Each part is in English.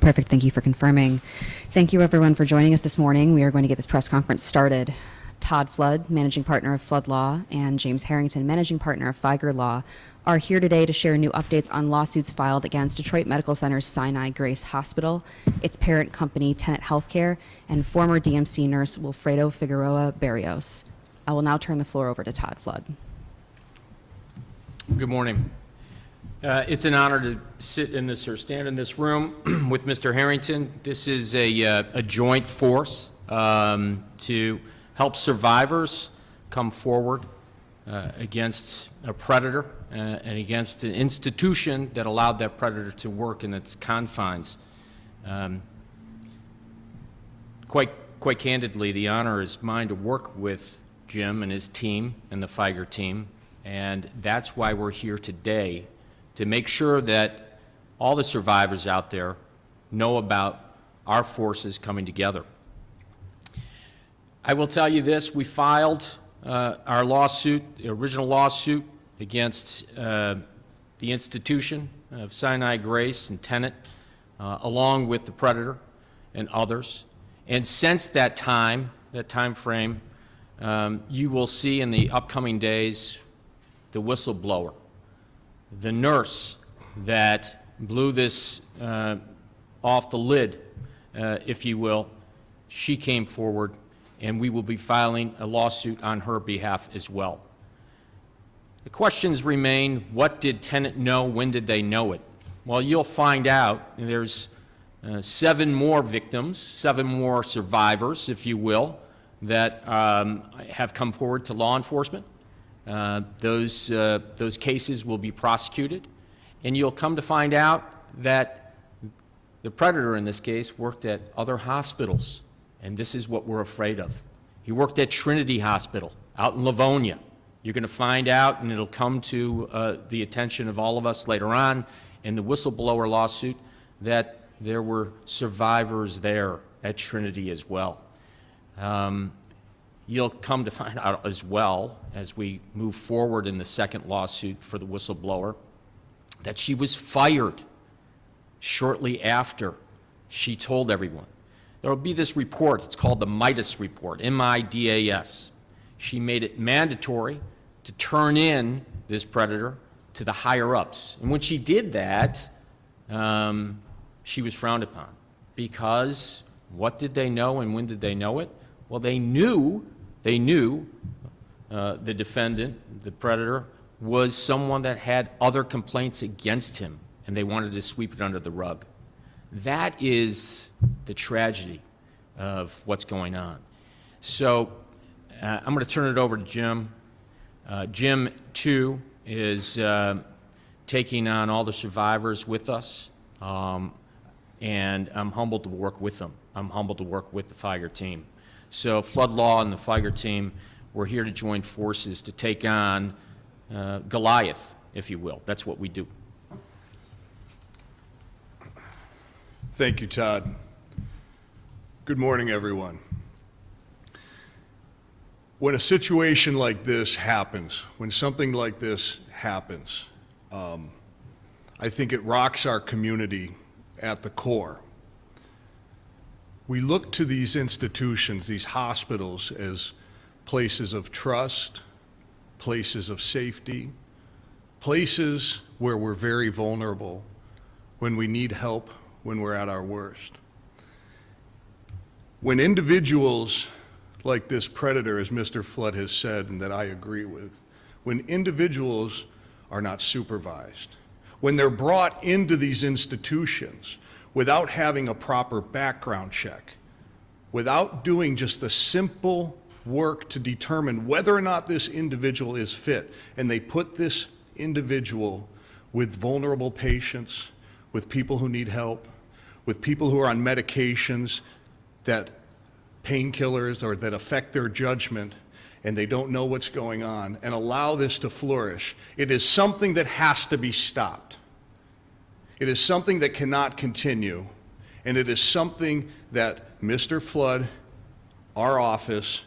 Perfect. Thank you for confirming. Thank you, everyone, for joining us this morning. We are going to get this press conference started. Todd Flood, Managing Partner of Flood Law, and James Harrington, Managing Partner of Fieger Law, are here today to share new updates on lawsuits filed against Detroit Medical Center's Sinai-Grace Hospital, its parent company, Tenet Healthcare, and former DMC nurse Wilfredo Figueroa Barrios. I will now turn the floor over to Todd Flood. Good morning. It's an honor to sit in this or stand in this room with Mr. Harrington. This is a joint force to help survivors come forward against a predator and against an institution that allowed that predator to work in its confines. Quite candidly, the honor is mine to work with Jim and his team and the Fieger team, and that's why we're here today, to make sure that all the survivors out there know about our forces coming together. I will tell you this: we filed our lawsuit, the original lawsuit, against the institution of Sinai-Grace and Tenet, along with the predator and others. And since that time frame, you will see in the upcoming days the whistleblower, the nurse that blew this off the lid, if you will. She came forward, and we will be filing a lawsuit on her behalf as well. The questions remain: what did Tenet know? When did they know it? Well, you'll find out. There's 7 more victims, 7 more survivors, if you will, that have come forward to law enforcement. Those cases will be prosecuted, and you'll come to find out that the predator in this case worked at other hospitals, and this is what we're afraid of. He worked at Trinity Hospital out in Livonia. You're going to find out, and it'll come to the attention of all of us later on in the whistleblower lawsuit, that there were survivors there at Trinity as well. You'll come to find out as well, as we move forward in the second lawsuit for the whistleblower, that she was fired shortly after she told everyone. There will be this report. It's called the Midas Report, M-I-D-A-S. She made it mandatory to turn in this predator to the higher-ups. And when she did that, she was frowned upon. Because what did they know and when did they know it? Well, they knew the defendant, the predator, was someone that had other complaints against him, and they wanted to sweep it under the rug. That is the tragedy of what's going on. So I'm going to turn it over to Jim. Jim, too, is taking on all the survivors with us, and I'm humbled to work with them. I'm humbled to work with the Fieger team. So Flood Law and the Fieger team, we're here to join forces to take on Goliath, if you will. That's what we do. Thank you, Todd. Good morning, everyone. When a situation like this happens, when something like this happens, I think it rocks our community at the core. We look to these institutions, these hospitals, as places of trust, places of safety, places where we're very vulnerable when we need help, when we're at our worst. When individuals like this predator, as Mr. Flood has said, and that I agree with, when individuals are not supervised, when they're brought into these institutions without having a proper background check, without doing just the simple work to determine whether or not this individual is fit, and they put this individual with vulnerable patients, with people who need help, with people who are on medications, that painkillers or that affect their judgment, and they don't know what's going on, and allow this to flourish. It is something that has to be stopped. It is something that cannot continue, and it is something that Mr. Flood, our office,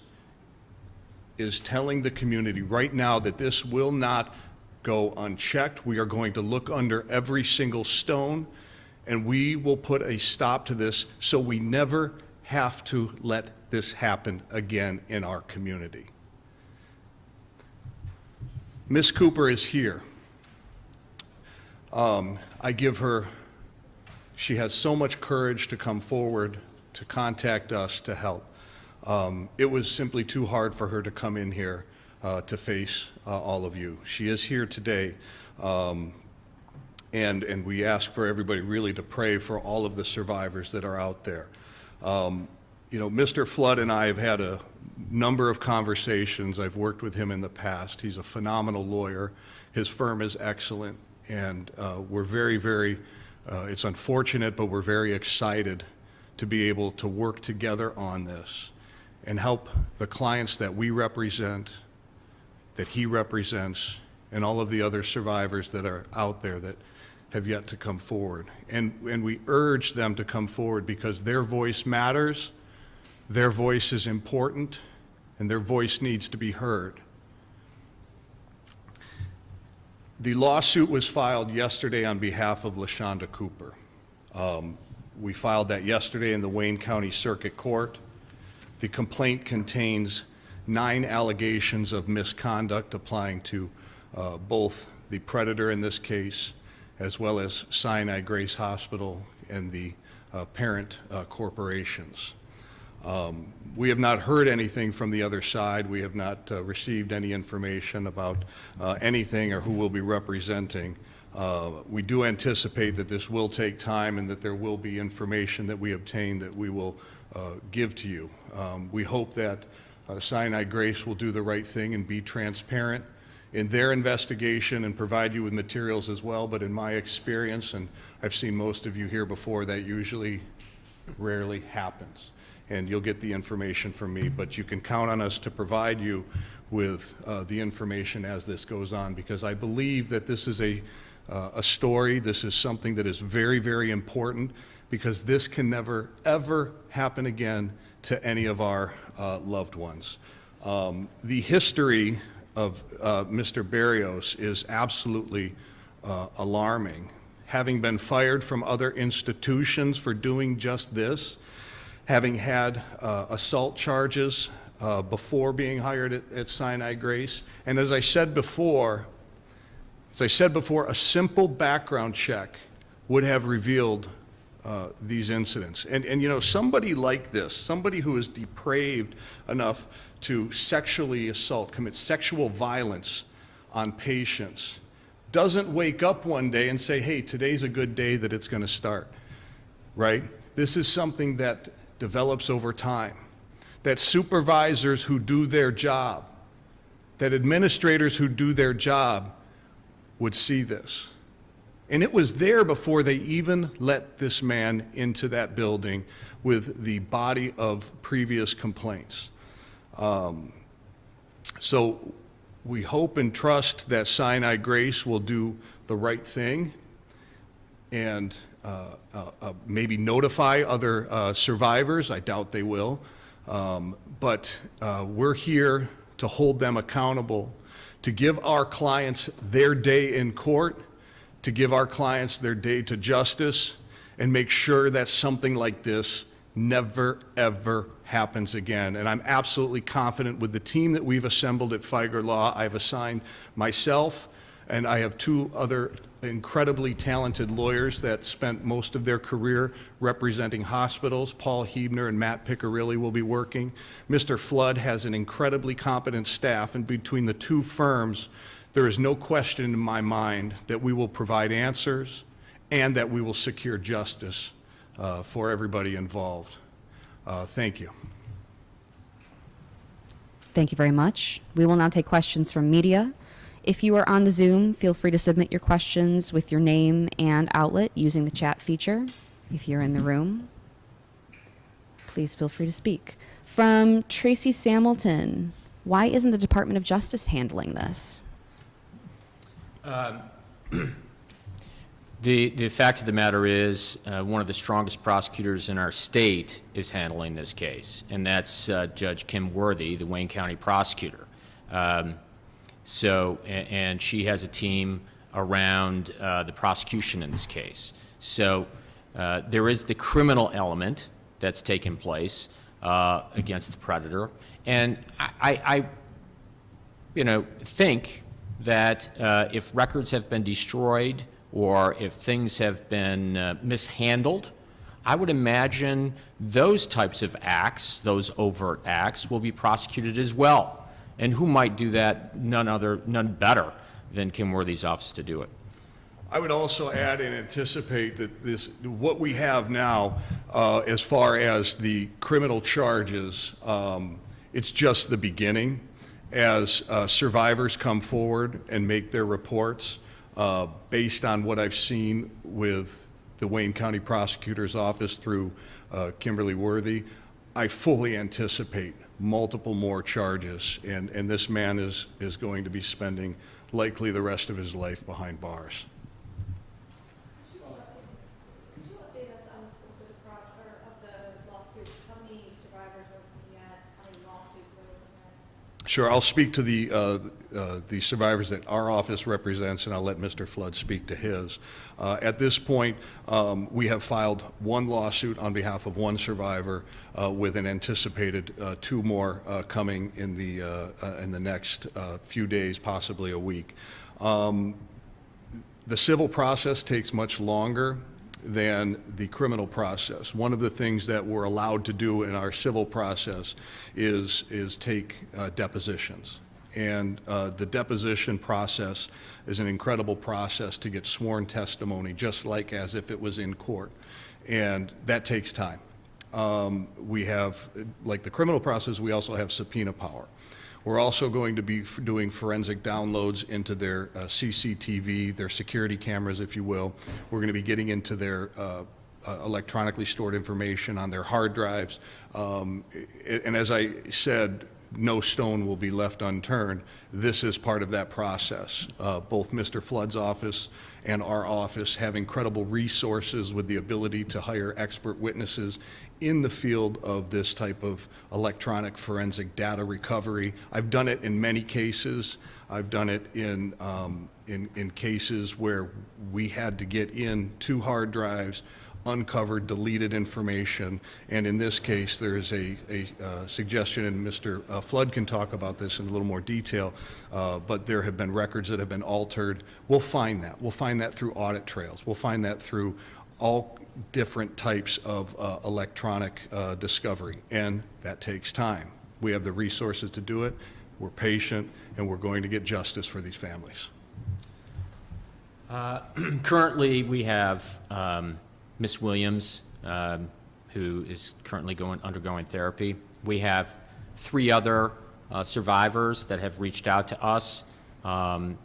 is telling the community right now that this will not go unchecked. We are going to look under every single stone, and we will put a stop to this so we never have to let this happen again in our community. Ms. Cooper is here. I give her, she has so much courage to come forward, to contact us, to help. It was simply too hard for her to come in here to face all of you. She is here today, and we ask for everybody really to pray for all of the survivors that are out there. You know, Mr. Flood and I have had a number of conversations. I've worked with him in the past. He's a phenomenal lawyer. His firm is excellent, and we're very, very, it's unfortunate, but we're very excited to be able to work together on this and help the clients that we represent, that he represents, and all of the other survivors that are out there that have yet to come forward. And we urge them to come forward because their voice matters, their voice is important, and their voice needs to be heard. The lawsuit was filed yesterday on behalf of LaShonda Cooper. We filed that yesterday in the Wayne County Circuit Court. The complaint contains 9 allegations of misconduct applying to both the predator in this case, as well as Sinai-Grace Hospital and the parent corporations. We have not heard anything from the other side. We have not received any information about anything or who will be representing. We do anticipate that this will take time and that there will be information that we obtain that we will give to you. We hope that Sinai-Grace will do the right thing and be transparent in their investigation and provide you with materials as well, but in my experience, and I've seen most of you here before, that usually rarely happens. And you'll get the information from me, but you can count on us to provide you with the information as this goes on, because I believe that this is a story, this is something that is very, very important, because this can never, ever happen again to any of our loved ones. The history of Mr. Barrios is absolutely alarming. Having been fired from other institutions for doing just this, having had assault charges before being hired at Sinai-Grace, and as I said before, a simple background check would have revealed these incidents. And you know, somebody like this, somebody who is depraved enough to sexually assault, commit sexual violence on patients, doesn't wake up one day and say, hey, today's a good day that it's going to start, right? This is something that develops over time, that supervisors who do their job, that administrators who do their job would see this. And it was there before they even let this man into that building with the body of previous complaints. So we hope and trust that Sinai-Grace will do the right thing and maybe notify other survivors. I doubt they will. But we're here to hold them accountable, to give our clients their day in court, to give our clients their day to justice, and make sure that something like this never, ever happens again. And I'm absolutely confident with the team that we've assembled at Fieger Law. I've assigned myself, and I have 2 other incredibly talented lawyers that spent most of their career representing hospitals. Paul Hebner and Matt Piccirilli will be working. Mr. Flood has an incredibly competent staff, and between the 2 firms, there is no question in my mind that we will provide answers and that we will secure justice for everybody involved. Thank you. Thank you very much. We will now take questions from media. If you are on the Zoom, feel free to submit your questions with your name and outlet using the chat feature. If you're in the room, please feel free to speak. From Tracy Samilton, why isn't the Department of Justice handling this? The fact of the matter is, one of the strongest prosecutors in our state is handling this case, and that's Judge Kim Worthy, the Wayne County prosecutor. And she has a team around the prosecution in this case. So There is the criminal element that's taken place against the predator, and I think that if records have been destroyed or if things have been mishandled, I would imagine those types of acts, those overt acts, will be prosecuted as well. And who might do that? None better than Kim Worthy's office to do it. I would also add and anticipate that what we have now, as far as the criminal charges, it's just the beginning. As survivors come forward and make their reports, based on what I've seen with the Wayne County Prosecutor's Office through Kimberly Worthy, I fully anticipate multiple more charges, and this man is going to be spending likely the rest of his life behind bars. Could you update us on the scope of the lawsuit? How many survivors we're looking at? How many lawsuits we're looking at? Sure, I'll speak to the survivors that our office represents, and I'll let Mr. Flood speak to his. At this point, we have filed one lawsuit on behalf of one survivor, with an anticipated two more coming in the next few days, possibly a week. The civil process takes much longer than the criminal process. One of the things that we're allowed to do in our civil process is take depositions. And the deposition process is an incredible process to get sworn testimony, just like as if it was in court. And that takes time. We have, like the criminal process, we also have subpoena power. We're also going to be doing forensic downloads into their CCTV, their security cameras, if you will. We're going to be getting into their electronically stored information on their hard drives. And as I said, no stone will be left unturned. This is part of that process. Both Mr. Flood's office and our office have incredible resources with the ability to hire expert witnesses in the field of this type of electronic forensic data recovery. I've done it in many cases. I've done it in cases where we had to get in two hard drives, uncovered deleted information, and in this case there is a suggestion, and Mr. Flood can talk about this in a little more detail, but there have been records that have been altered. We'll find that. We'll find that through audit trails. We'll find that through all different types of electronic discovery, and that takes time. We have the resources to do it. We're patient, and we're going to get justice for these families. Currently, we have Ms. Williams, who is currently undergoing therapy. We have 3 other survivors that have reached out to us.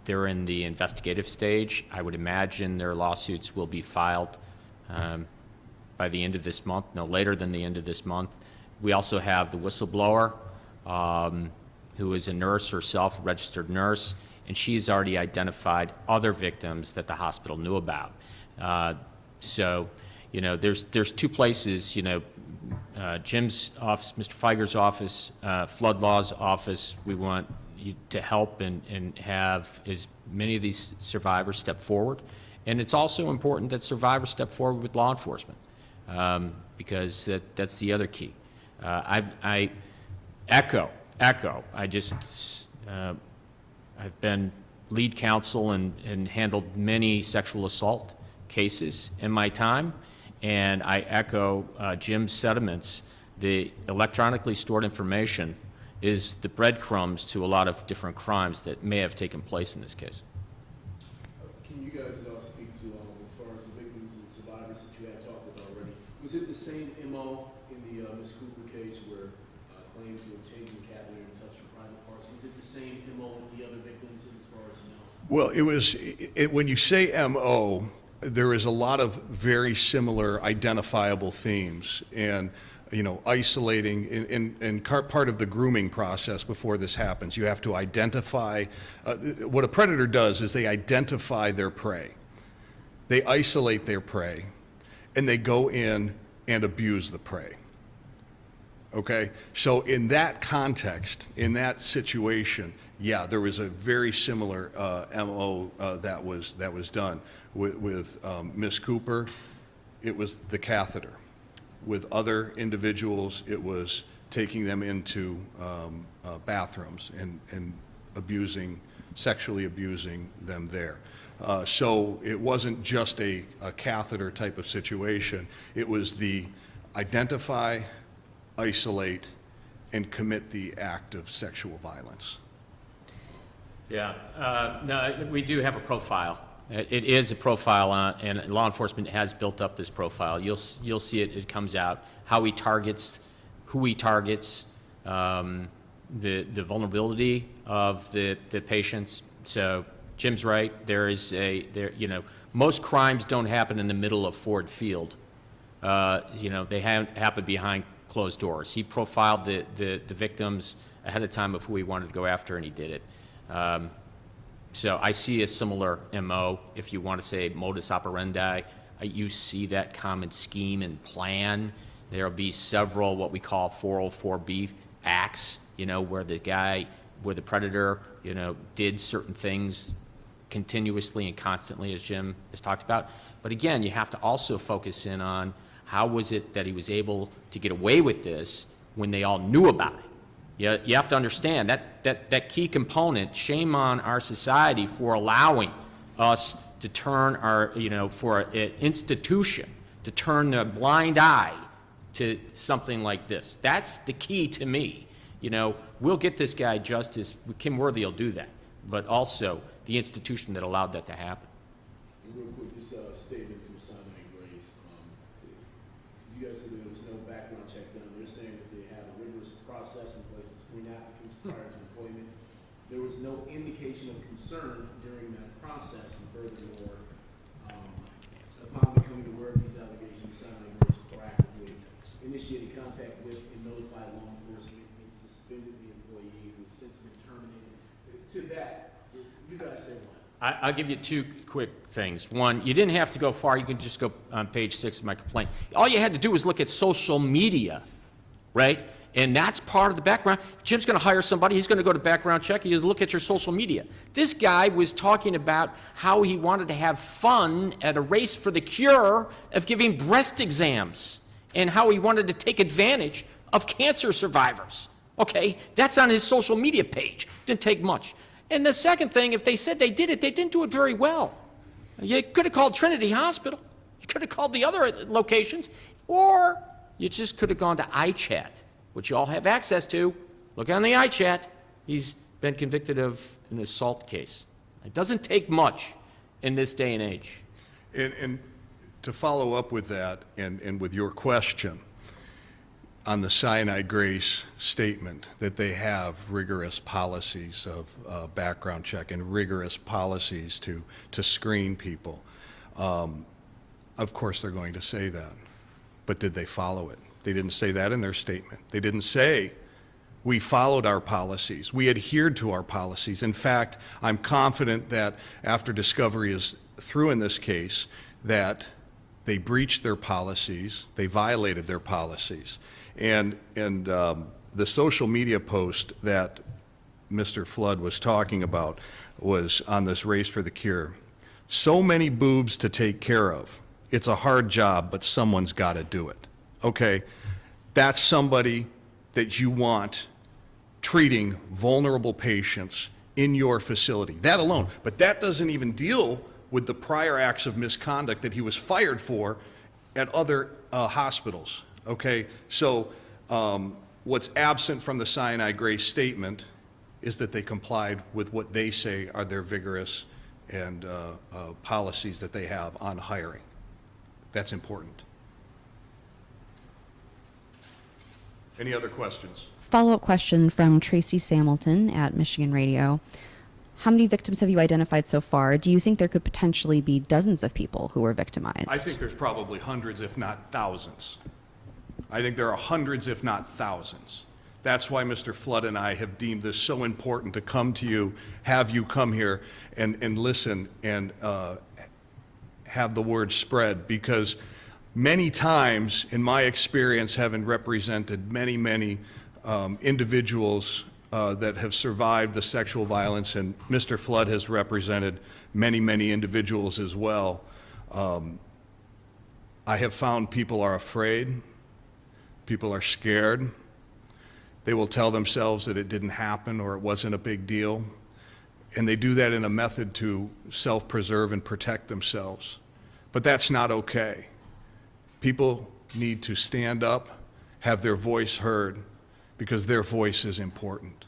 They're in the investigative stage. I would imagine their lawsuits will be filed by the end of this month, no later than the end of this month. We also have the whistleblower, who is a nurse herself, a registered nurse, and she's already identified other victims that the hospital knew about. So, there's 2 places, Jim's office, Mr. Fieger's office, Flood Law's office. We want you to help and have as many of these survivors step forward. And it's also important that survivors step forward with law enforcement, because that's the other key. I echo. I've been lead counsel and handled many sexual assault cases in my time, and I echo Jim's sentiments. The electronically stored information is the breadcrumbs to a lot of different crimes that may have taken place in this case. Can you guys speak to, as far as the victims and survivors that you had talked with already, was it the same MO in the Ms. Cooper case where claims to have taken the catheter and touched her private parts? Was it the same MO with the other victims as far as you know? Well, when you say MO, there is a lot of very similar identifiable themes, and isolating, and part of the grooming process before this happens, you have to identify, what a predator does is they identify their prey. They isolate their prey, and they go in and abuse the prey. Okay? So in that context, in that situation, yeah, there was a very similar MO that was done with Ms. Cooper. it was the catheter. With other individuals, it was taking them into bathrooms and sexually abusing them there. So it wasn't just a catheter type of situation. It was the identify, isolate, and commit the act of sexual violence. Yeah, no, we do have a profile. It is a profile, and law enforcement has built up this profile. You'll see it. It comes out how he targets, who he targets, the vulnerability of the patients. So Jim's right. Most crimes don't happen in the middle of Ford Field. They happen behind closed doors. He profiled the victims ahead of time of who he wanted to go after, and he did it. So I see a similar MO, if you want to say modus operandi. You see that common scheme and plan. There will be several what we call 404B acts, where the predator, did certain things continuously and constantly, as Jim has talked about. But again, you have to also focus in on how was it that he was able to get away with this when they all knew about it. You have to understand that key component. Shame on our society for allowing us to turn for an institution to turn the blind eye to something like this. That's the key to me. We'll get this guy justice. Kim Worthy will do that, but also the institution that allowed that to happen. And real quick, this statement from Sinai-Grace. You guys said there was no background check done. They're saying that they have a rigorous process in place to screen applicants prior to employment. There was no indication of concern during that process, and furthermore, upon becoming aware of these allegations, Sinai-Grace proactively initiated contact with and notified law enforcement and suspended the employee who has since been terminated. To that, you guys say what? I'll give you two quick things. One, you didn't have to go far. You can just go on page 6 of my complaint. All you had to do was look at social media, right? And that's part of the background. Jim's going to hire somebody. He's going to go to background check. You look at your social media. This guy was talking about how he wanted to have fun at a race for the cure of giving breast exams and how he wanted to take advantage of cancer survivors. Okay, that's on his social media page. Didn't take much. And the second thing, if they said they did it, they didn't do it very well. You could have called Trinity Hospital. You could have called the other locations. Or you just could have gone to iChat, which you all have access to. Look on the iChat. He's been convicted of an assault case. It doesn't take much in this day and age. And to follow up with that and with your question on the Sinai-Grace statement that they have rigorous policies of background check and rigorous policies to screen people, of course they're going to say that. But did they follow it? They didn't say that in their statement. They didn't say, we followed our policies. We adhered to our policies. In fact, I'm confident that after discovery is through in this case, that they breached their policies, they violated their policies. And the social media post that Mr. Flood was talking about was on this race for the cure. So many boobs to take care of. It's a hard job, but someone's got to do it. Okay, that's somebody that you want treating vulnerable patients in your facility. That alone. But that doesn't even deal with the prior acts of misconduct that he was fired for at other hospitals. Okay, so what's absent from the Sinai-Grace statement is that they complied with what they say are their vigorous and policies that they have on hiring. That's important. Any other questions? Follow-up question from Tracy Samilton at Michigan Radio. How many victims have you identified so far? Do you think there could potentially be dozens of people who were victimized? I think there's probably hundreds, if not thousands. I think there are hundreds, if not thousands. That's why Mr. Flood and I have deemed this so important to come to you, have you come here and listen and have the word spread, because many times, in my experience, having represented many individuals that have survived the sexual violence, and Mr. Flood has represented many individuals as well, I have found people are afraid, people are scared. They will tell themselves that it didn't happen or it wasn't a big deal. And they do that in a method to self-preserve and protect themselves. But that's not okay. People need to stand up, have their voice heard, because their voice is important.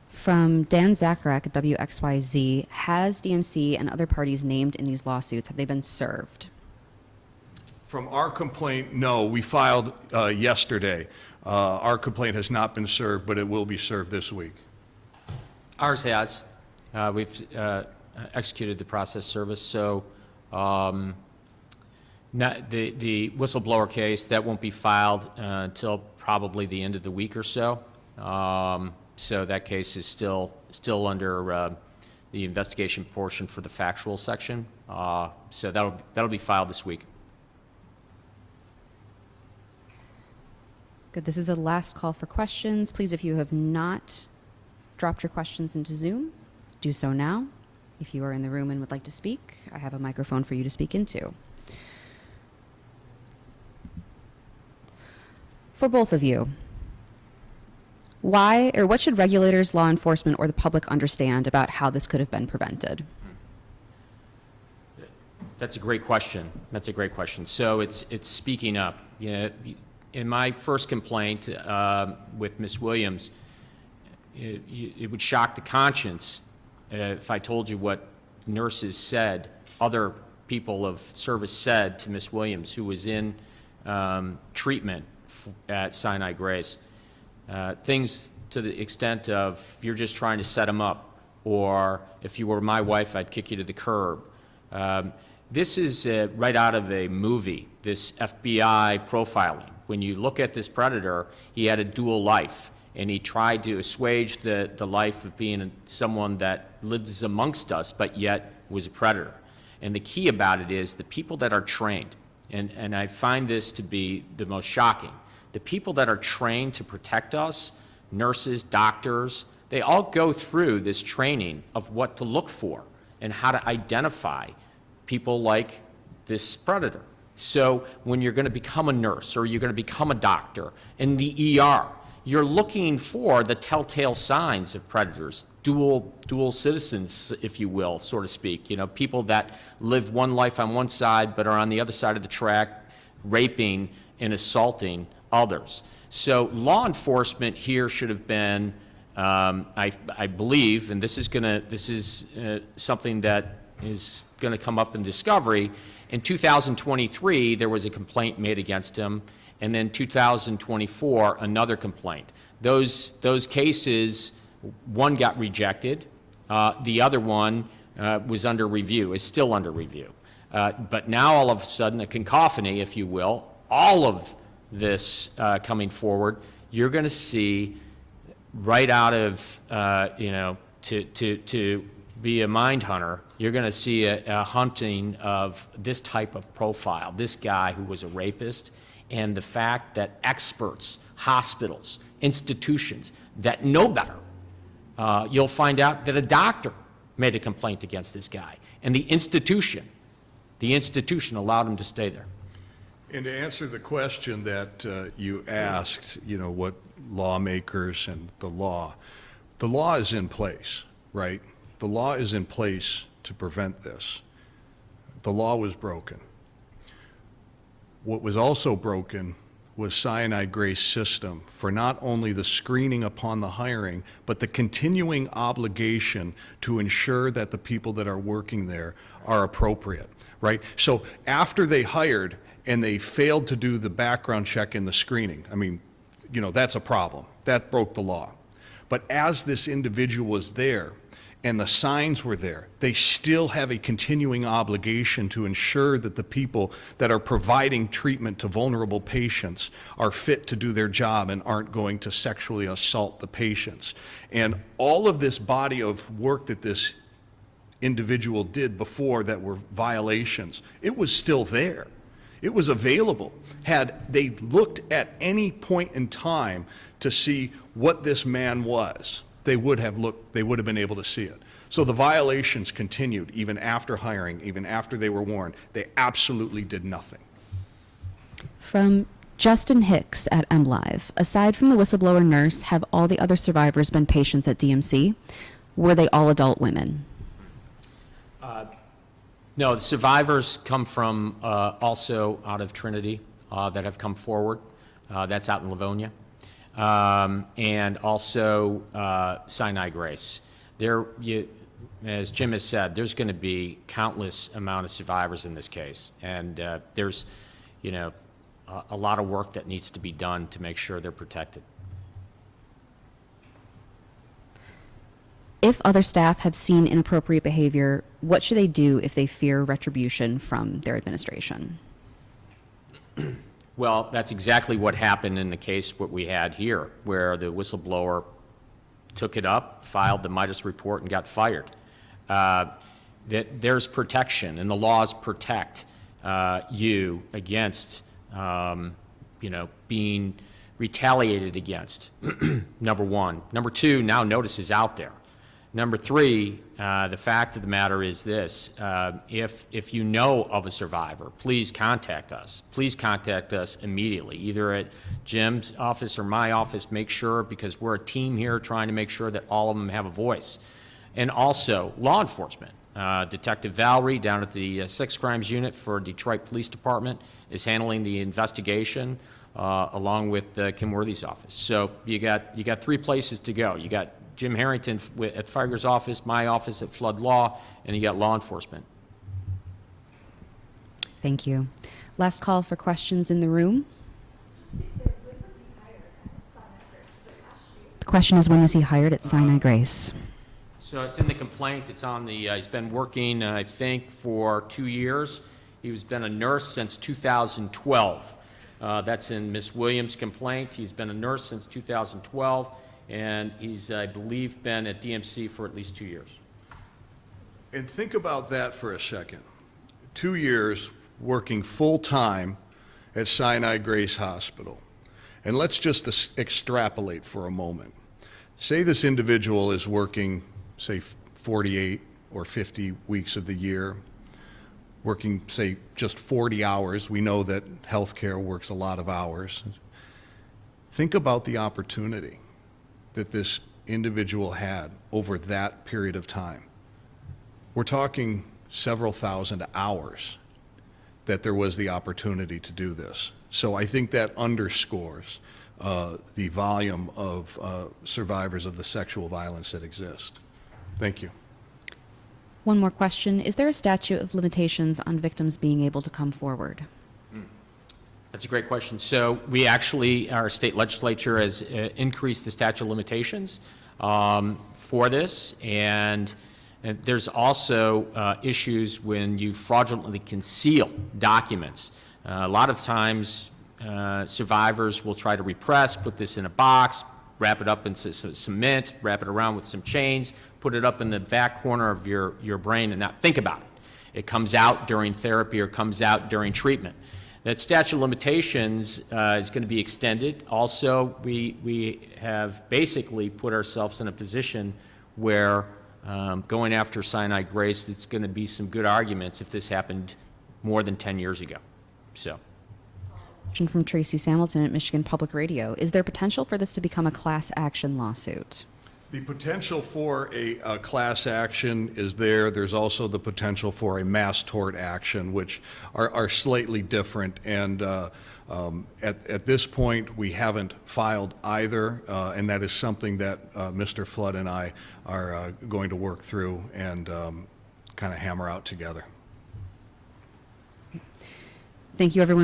From Dan Zacharek at WXYZ, has DMC and other parties named in these lawsuits, have they been served? From our complaint, no. We filed yesterday. Our complaint has not been served, but it will be served this week. Ours has. We've executed the process service, so the whistleblower case, that won't be filed until probably the end of the week or so. So that case is still under the investigation portion for the factual section. So that'll be filed this week. Good. This is a last call for questions. Please, if you have not dropped your questions into Zoom, do so now. If you are in the room and would like to speak, I have a microphone for you to speak into. For both of you, why or what should regulators, law enforcement, or the public understand about how this could have been prevented? That's a great question. That's a great question. So it's speaking up. You know, in my first complaint with Ms. Williams, it would shock the conscience if I told you what nurses said, other people of service said to Ms. Williams, who was in treatment at Sinai-Grace. Things to the extent of, you're just trying to set them up, or if you were my wife, I'd kick you to the curb. This is right out of a movie, this FBI profiling. When you look at this predator, he had a dual life, and he tried to assuage the life of being someone that lives amongst us, but yet was a predator. And the key about it is the people that are trained, and I find this to be the most shocking, the people that are trained to protect us, nurses, doctors, they all go through this training of what to look for and how to identify people like this predator. So when you're going to become a nurse or you're going to become a doctor in the ER, you're looking for the telltale signs of predators, dual citizens, if you will, so to speak. You know, people that live one life on one side but are on the other side of the track, raping and assaulting others. So law enforcement here should have been, I believe, and this is something that is going to come up in discovery. In 2023, there was a complaint made against him, and then 2024, another complaint. Those cases, one got rejected, the other one was under review, is still under review. But now all of a sudden, a cacophony, if you will, all of this coming forward, you're going to see right out of, to be a mind hunter, you're going to see a hunting of this type of profile, this guy who was a rapist, and the fact that experts, hospitals, institutions that know better, you'll find out that a doctor made a complaint against this guy, and the institution allowed him to stay there. And to answer the question that you asked, what lawmakers and the law is in place, right? The law is in place to prevent this. The law was broken. What was also broken was Sinai-Grace system for not only the screening upon the hiring, but the continuing obligation to ensure that the people that are working there are appropriate, right? So after they hired and they failed to do the background check and the screening, I mean, that's a problem. That broke the law. But as this individual was there, and the signs were there, they still have a continuing obligation to ensure that the people that are providing treatment to vulnerable patients are fit to do their job and aren't going to sexually assault the patients. And all of this body of work that this individual did before that were violations, it was still there. It was available. Had they looked at any point in time to see what this man was, they would have been able to see it. So the violations continued even after hiring, even after they were warned. They absolutely did nothing. From Justin Hicks at MLive. Aside from the whistleblower nurse, have all the other survivors been patients at DMC? Were they all adult women? No, the survivors come from also out of Trinity that have come forward. That's out in Livonia. And also Sinai-Grace. As Jim has said, there's going to be countless amount of survivors in this case. And there's, a lot of work that needs to be done to make sure they're protected. If other staff have seen inappropriate behavior, what should they do if they fear retribution from their administration? Well, that's exactly what happened in the case what we had here, where the whistleblower took it up, filed the Midas report, and got fired. There's protection, and the laws protect you against, being retaliated against, number one. Number two, now notice is out there. Number three, the fact of the matter is this, if you know of a survivor, please contact us. Please contact us immediately, either at Jim's office or my office. Make sure, because we're a team here trying to make sure that all of them have a voice. And also, law enforcement. Detective Valerie down at the 6 Crimes Unit for Detroit Police Department is handling the investigation along with Kim Worthy's office. So you got 3 places to go. You got Jim Harrington at Fieger's office, my office at Flood Law, and you got law enforcement. Thank you. Last call for questions in the room. The question is, when was he hired at Sinai-Grace? So it's in the complaint. It's on the, he's been working, I think, for 2 years. He's been a nurse since 2012. That's in Ms. Williams' complaint. He's been a nurse since 2012, and he's, I believe, been at DMC for at least 2 years. And think about that for a second. 2 years working full-time at Sinai-Grace Hospital. And let's just extrapolate for a moment. Say this individual is working, say, 48 or 50 weeks of the year, working, say, just 40 hours. We know that healthcare works a lot of hours. Think about the opportunity that this individual had over that period of time. We're talking several thousand hours that there was the opportunity to do this. So I think that underscores the volume of survivors of the sexual violence that exist. Thank you. One more question. Is there a statute of limitations on victims being able to come forward? That's a great question. So we actually, our state legislature has increased the statute of limitations for this, and there's also issues when you fraudulently conceal documents. A lot of times survivors will try to repress, put this in a box, wrap it up in some cement, wrap it around with some chains, put it up in the back corner of your brain and not think about it. It comes out during therapy or comes out during treatment. That statute of limitations is going to be extended. Also, we have basically put ourselves in a position where going after Sinai-Grace, it's going to be some good arguments if this happened more than 10 years ago. So. Question from Tracy Samilton at Michigan Public Radio. Is there potential for this to become a class action lawsuit? The potential for a class action is there. There's also the potential for a mass tort action, which are slightly different. And at this point, we haven't filed either, and that is something that Mr. Flood and I are going to work through and kind of hammer out together. Thank you, everyone.